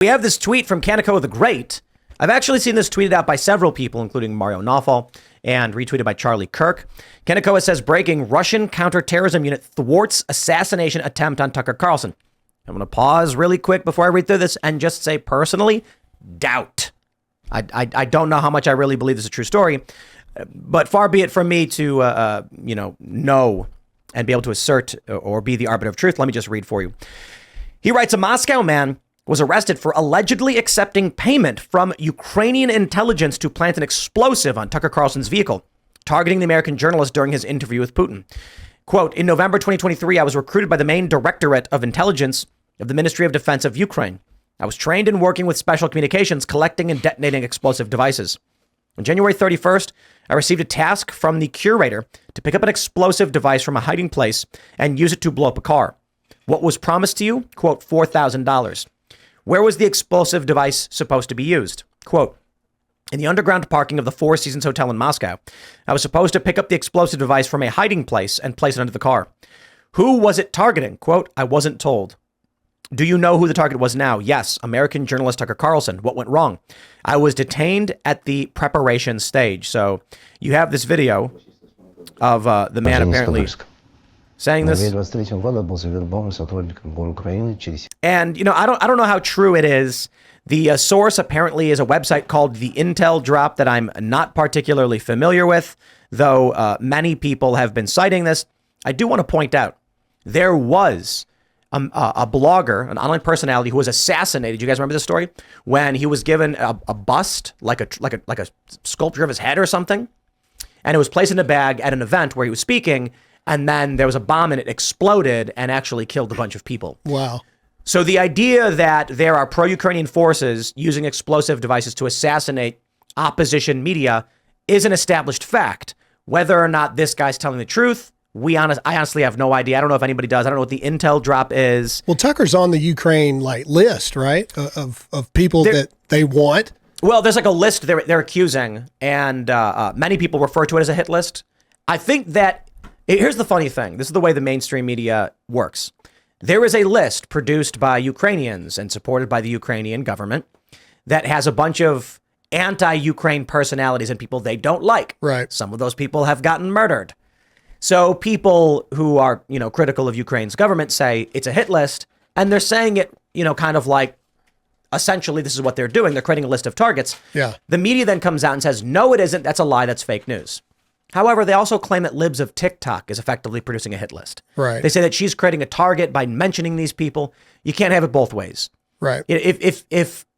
We have this tweet from Kaneko the Great. I've actually seen this tweeted out by several people, including Mario Nawfal, and retweeted by Charlie Kirk. Kaneko says, breaking, Russian counterterrorism unit thwarts assassination attempt on Tucker Carlson. I'm going to pause really quick before I read through this and just say, personally, doubt. I don't know how much I really believe this is a true story, but far be it from me to, know and be able to assert or be the arbiter of truth. Let me just read for you. He writes, a Moscow man was arrested for allegedly accepting payment from Ukrainian intelligence to plant an explosive on Tucker Carlson's vehicle, targeting the American journalist during his interview with Putin. Quote, in November 2023, I was recruited by the main directorate of intelligence of the Ministry of Defense of Ukraine. I was trained in working with special communications, collecting and detonating explosive devices. On January 31st, I received a task from the curator to pick up an explosive device from a hiding place and use it to blow up a car. What was promised to you? Quote, $4,000. Where was the explosive device supposed to be used? Quote, in the underground parking of the Four Seasons Hotel in Moscow. I was supposed to pick up the explosive device from a hiding place and place it under the car. Who was it targeting? Quote, I wasn't told. Do you know who the target was now? Yes, American journalist Tucker Carlson. What went wrong? I was detained at the preparation stage. So you have this video of the man apparently saying this. And, I don't know how true it is. The source apparently is a website called The Intel Drop that I'm not particularly familiar with, though many people have been citing this. I do want to point out there was a blogger, an online personality who was assassinated. You guys remember this story? When he was given a bust, like a sculpture of his head or something, and it was placed in a bag at an event where he was speaking, and then there was a bomb and it exploded and actually killed a bunch of people. Wow. So the idea that there are pro-Ukrainian forces using explosive devices to assassinate opposition media is an established fact. Whether or not this guy's telling the truth, I honestly have no idea. I don't know if anybody does. I don't know what the Intel Drop is. Well, Tucker's on the Ukraine list, right? Of people that they want. Well, there's like a list they're accusing, and many people refer to it as a hit list. I think that here's the funny thing. This is the way the mainstream media works. There is a list produced by Ukrainians and supported by the Ukrainian government that has a bunch of anti-Ukraine personalities and people they don't like. Right. Some of those people have gotten murdered. So people who are, critical of Ukraine's government say it's a hit list, and they're saying it, kind of like, essentially this is what they're doing. They're creating a list of targets. Yeah. The media then comes out and says, no, it isn't. That's a lie. That's fake news. However, they also claim that Libs of TikTok is effectively producing a hit list. Right. They say that she's creating a target by mentioning these people. You can't have it both ways. Right. If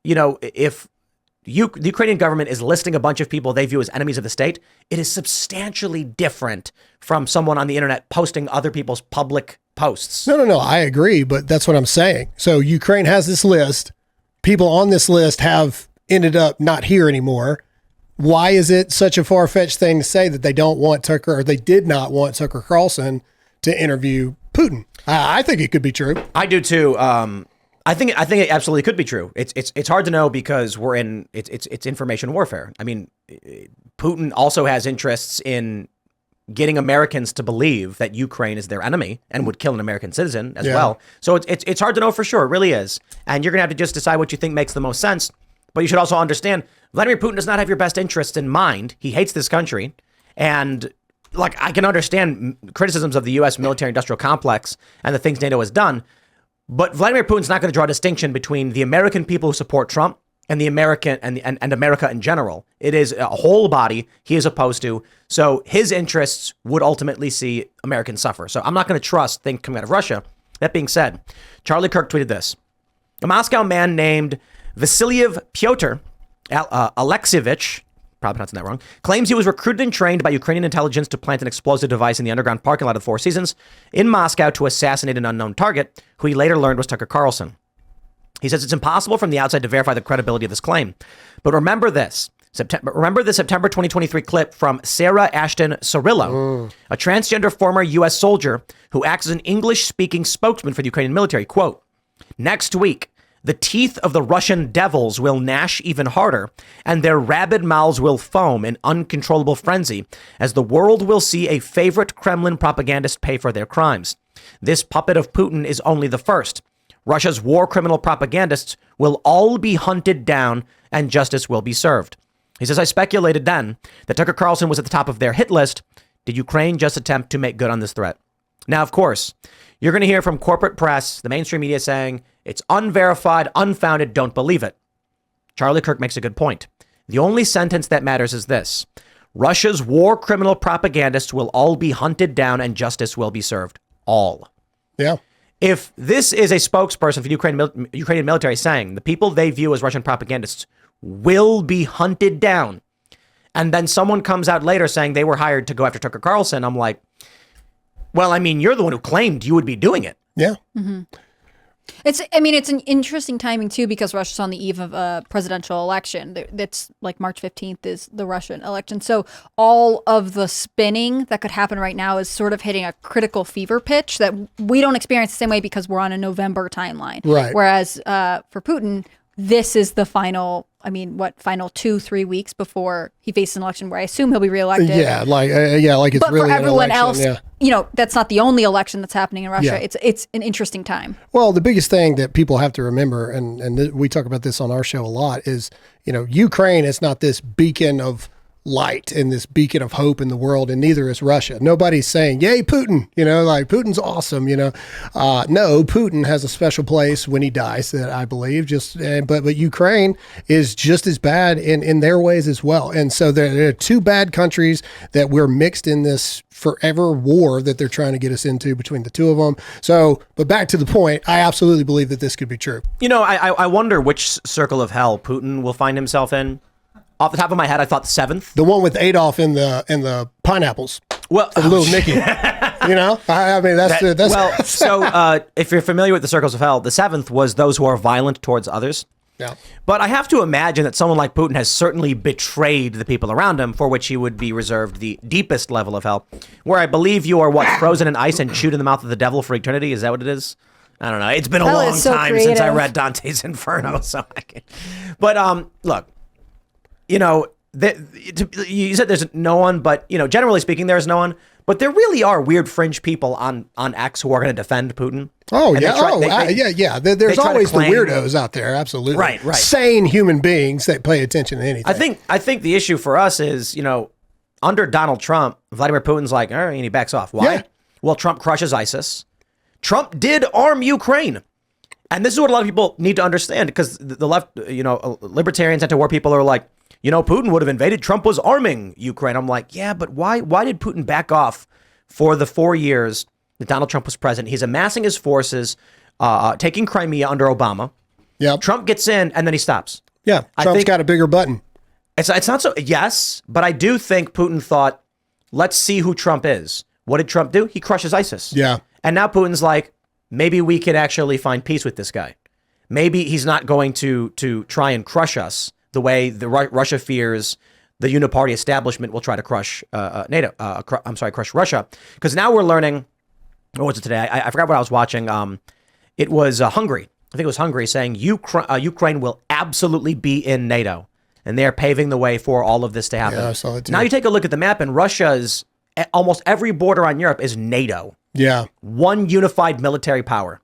the Ukrainian government is listing a bunch of people they view as enemies of the state, it is substantially different from someone on the internet posting other people's public posts. No. I agree, but that's what I'm saying. So Ukraine has this list. People on this list have ended up not here anymore. Why is it such a far-fetched thing to say that they don't want Tucker, or they did not want Tucker Carlson to interview Putin? I think it could be true. I do too. I think it absolutely could be true. It's hard to know because we're in it's information warfare. I mean, Putin also has interests in getting Americans to believe that Ukraine is their enemy and would kill an American citizen as well. So it's hard to know for sure. It really is. And you're gonna have to just decide what you think makes the most sense. But you should also understand Vladimir Putin does not have your best interests in mind. He hates this country. And I can understand criticisms of the U.S. military-industrial complex and the things NATO has done. But Vladimir Putin's not going to draw a distinction between the American people who support Trump and the American and America in general. It is a whole body he is opposed to. So his interests would ultimately see Americans suffer. So I'm not going to trust things coming out of Russia. That being said, Charlie Kirk tweeted this. A Moscow man named Vasilyev Pyotr Alexievich, probably pronouncing that wrong, claims he was recruited and trained by Ukrainian intelligence to plant an explosive device in the underground parking lot of the Four Seasons in Moscow to assassinate an unknown target, who he later learned was Tucker Carlson. He says it's impossible from the outside to verify the credibility of this claim. But remember this. Remember the September 2023 clip from Sarah Ashton Cirillo, a transgender former U.S. soldier who acts as an English-speaking spokesman for the Ukrainian military. Quote, next week, the teeth of the Russian devils will gnash even harder, and their rabid mouths will foam in uncontrollable frenzy as the world will see a favorite Kremlin propagandist pay for their crimes. This puppet of Putin is only the first. Russia's war criminal propagandists will all be hunted down and justice will be served. He says, I speculated then that Tucker Carlson was at the top of their hit list. Did Ukraine just attempt to make good on this threat? Now, of course, you're going to hear from corporate press, the mainstream media saying it's unverified, unfounded, don't believe it. Charlie Kirk makes a good point. The only sentence that matters is this. Russia's war criminal propagandists will all be hunted down and justice will be served. All. Yeah. If this is a spokesperson for the Ukrainian military saying the people they view as Russian propagandists will be hunted down, and then someone comes out later saying they were hired to go after Tucker Carlson, I'm like, well, I mean, you're the one who claimed you would be doing it. Yeah. Mm-hmm. It's an interesting timing too, because Russia's on the eve of a presidential election. That's like March 15th is the Russian election. So all of the spinning that could happen right now is sort of hitting a critical fever pitch that we don't experience the same way because we're on a November timeline. Right. Whereas for Putin, this is the final 2-3 weeks before he faces an election where I assume he'll be reelected. Yeah, like it's but really for everyone an election, else, that's not the only election that's happening in Russia. Yeah. It's an interesting time. Well, the biggest thing that people have to remember, and we talk about this on our show a lot, is Ukraine is not this beacon of light and this beacon of hope in the world, and neither is Russia. Nobody's saying, yay, Putin, like Putin's awesome, no, Putin has a special place when he dies, that I believe, but Ukraine is just as bad in their ways as well. And so there are two bad countries that we're mixed in this forever war that they're trying to get us into between the two of them. So, but back to the point, I absolutely believe that this could be true. I wonder which circle of hell Putin will find himself in. Off the top of my head, I thought the 7th. The one with Adolf in the pineapples. Well, little Nicky. I mean, that's so if you're familiar with the circles of hell, the 7th was those who are violent towards others. Yeah. But I have to imagine that someone like Putin has certainly betrayed the people around him, for which he would be reserved the deepest level of hell, where I believe you are frozen in ice and chewed in the mouth of the devil for eternity. Is that what it is? I don't know. It's been a long time since I read Dante's Inferno, so I can. But look. You said there's no one, but generally speaking, there's no one. But there really are weird fringe people on X who are going to defend Putin. Oh yeah, yeah. There's always the weirdos out there. Absolutely, right. Sane human beings that pay attention to anything. I think the issue for us is under Donald Trump, Vladimir Putin's like, all right, and he backs off. Why? Yeah. Well, Trump crushes ISIS. Trump did arm Ukraine. And this is what a lot of people need to understand, because the left, libertarians, anti-war people are like, Putin would have invaded. Trump was arming Ukraine. I'm like, yeah, but why did Putin back off for the 4 years that Donald Trump was president? He's amassing his forces, taking Crimea under Obama. Yeah. Trump gets in and then he stops. Yeah. Trump's got a bigger button. It's not so, yes, but I do think Putin thought, let's see who Trump is. What did Trump do? He crushes ISIS. Yeah. And now Putin's like, maybe we could actually find peace with this guy. Maybe he's not going to try and crush us the way Russia fears the uniparty establishment will try to crush NATO. Crush Russia. Because now we're learning. What was it today? I forgot what I was watching. It was Hungary. I think it was Hungary saying Ukraine will absolutely be in NATO, and they are paving the way for all of this to happen. Yeah, I saw it too. Now you take a look at the map, and Russia's almost every border on Europe is NATO. Yeah. One unified military power.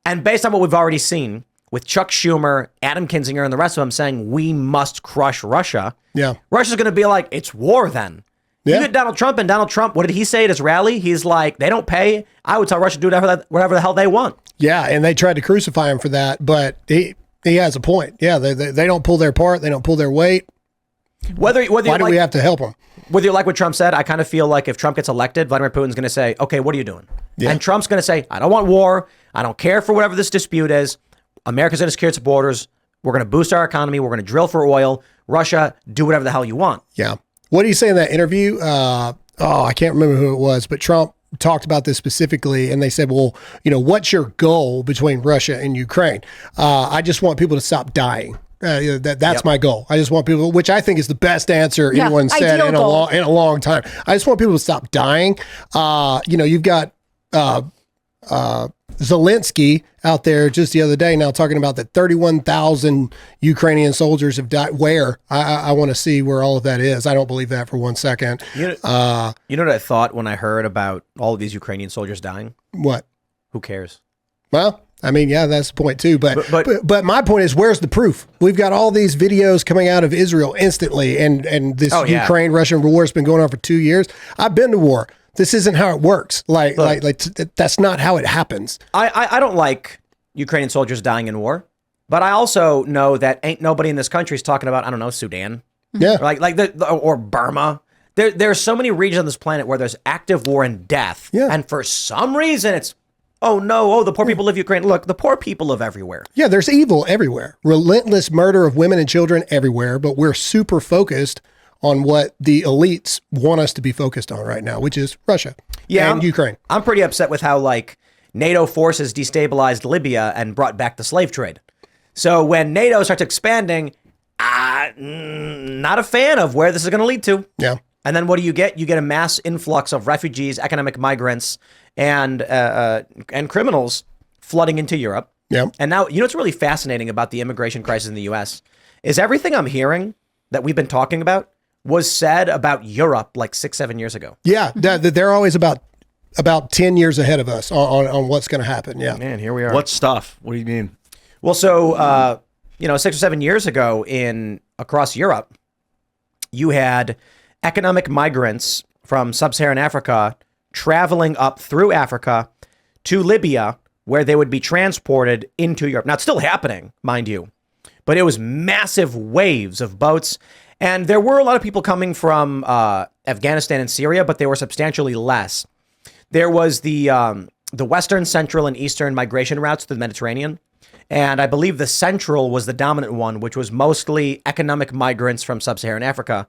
And based on what we've already seen with Chuck Schumer, Adam Kinzinger, and the rest of them saying we must crush Russia. Yeah. Russia's going to be like, it's war then. Yeah. You get Donald Trump, and Donald Trump, what did he say at his rally? He's like, they don't pay. I would tell Russia to do whatever the hell they want. Yeah, and they tried to crucify him for that, but he has a point. Yeah, they don't pull their part. They don't pull their weight. Why do we have to help them? Whether you like what Trump said, I kind of feel like if Trump gets elected, Vladimir Putin's going to say, okay, what are you doing? Yeah. And Trump's going to say, I don't want war. I don't care for whatever this dispute is. America's going to secure its borders. We're going to boost our economy. We're going to drill for oil. Russia, do whatever the hell you want. Yeah. What did he say in that interview? I can't remember who it was, but Trump talked about this specifically, and they said, well, what's your goal between Russia and Ukraine? I just want people to stop dying. That's my goal. I just want people, which I think is the best answer anyone said in a long time. I just want people to stop dying. You've got Zelensky out there just the other day now talking about that 31,000 Ukrainian soldiers have died. Where? I want to see where all of that is. I don't believe that for 1 second. You know what I thought when I heard about all of these Ukrainian soldiers dying? What? Who cares? Well, I mean, yeah, that's the point too. But my point is, where's the proof? We've got all these videos coming out of Israel instantly, and this Ukraine-Russian war has been going on for 2 years. I've been to war. This isn't how it works. That's not how it happens. I don't like Ukrainian soldiers dying in war, but I also know that ain't nobody in this country is talking about, I don't know, Sudan. Yeah. Or Burma. There are so many regions on this planet where there's active war and death. Yeah. And for some reason it's, the poor people of Ukraine. Look, the poor people live everywhere. Yeah, there's evil everywhere. Relentless murder of women and children everywhere, but we're super focused on what the elites want us to be focused on right now, which is Russia and Ukraine. I'm pretty upset with how NATO forces destabilized Libya and brought back the slave trade. So when NATO starts expanding, not a fan of where this is going to lead to. Yeah. And then what do you get? You get a mass influx of refugees, economic migrants, and criminals flooding into Europe. Yeah. And now, what's really fascinating about the immigration crisis in the U.S. is everything I'm hearing that we've been talking about was said about Europe 6-7 years ago. Yeah. They're always about 10 years ahead of us on what's going to happen. Yeah. Man, here we are. What stuff? What do you mean? Well, so, 6 or 7 years ago across Europe, you had economic migrants from sub-Saharan Africa traveling up through Africa to Libya, where they would be transported into Europe. Now, it's still happening, mind you, but it was massive waves of boats. And there were a lot of people coming from Afghanistan and Syria, but they were substantially less. There was the Western, Central, and Eastern migration routes to the Mediterranean. And I believe the Central was the dominant one, which was mostly economic migrants from sub-Saharan Africa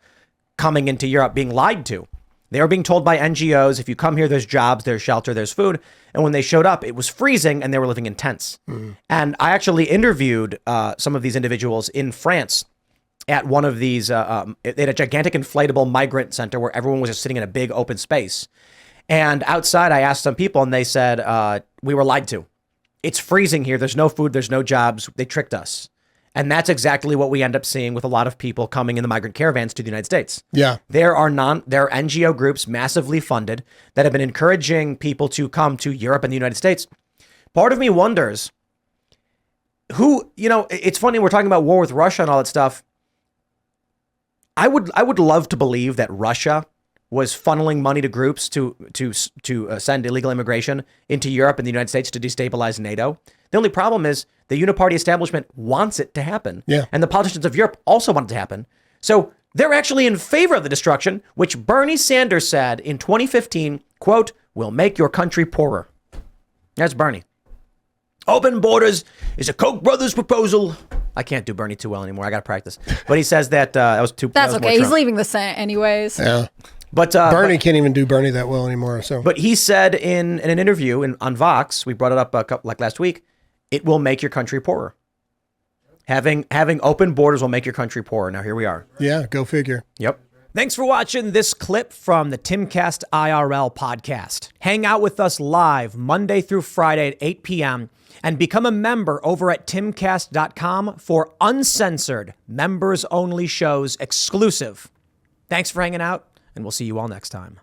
coming into Europe, being lied to. They were being told by NGOs, if you come here, there's jobs, there's shelter, there's food. And when they showed up, it was freezing and they were living in tents. And I actually interviewed some of these individuals in France at one of these, they had a gigantic inflatable migrant center where everyone was just sitting in a big open space. And outside, I asked some people and they said, we were lied to. It's freezing here. There's no food. There's no jobs. They tricked us. And that's exactly what we end up seeing with a lot of people coming in the migrant caravans to the United States. Yeah. There are NGO groups massively funded that have been encouraging people to come to Europe and the United States. Part of me wonders it's funny, we're talking about war with Russia and all that stuff. I would love to believe that Russia was funneling money to groups to send illegal immigration into Europe and the United States to destabilize NATO. The only problem is the uniparty establishment wants it to happen. Yeah. And the politicians of Europe also want it to happen. So they're actually in favor of the destruction, which Bernie Sanders said in 2015, quote, will make your country poorer. That's Bernie. Open borders is a Koch brothers proposal. I can't do Bernie too well anymore. I got to practice. But he says that was too. That's that was okay. more He's Trump. leaving the Senate anyways. Yeah. But Bernie can't even do Bernie that well anymore. So, but he said in an interview on Vox, we brought it up last week, it will make your country poorer. Having open borders will make your country poorer. Now here we are. Yeah, go figure. Yep. Thanks for watching this clip from the Timcast IRL podcast. Hang out with us live Monday through Friday at 8 p.m. and become a member over at timcast.com for uncensored, members-only shows exclusive. Thanks for hanging out, and we'll see you all next time.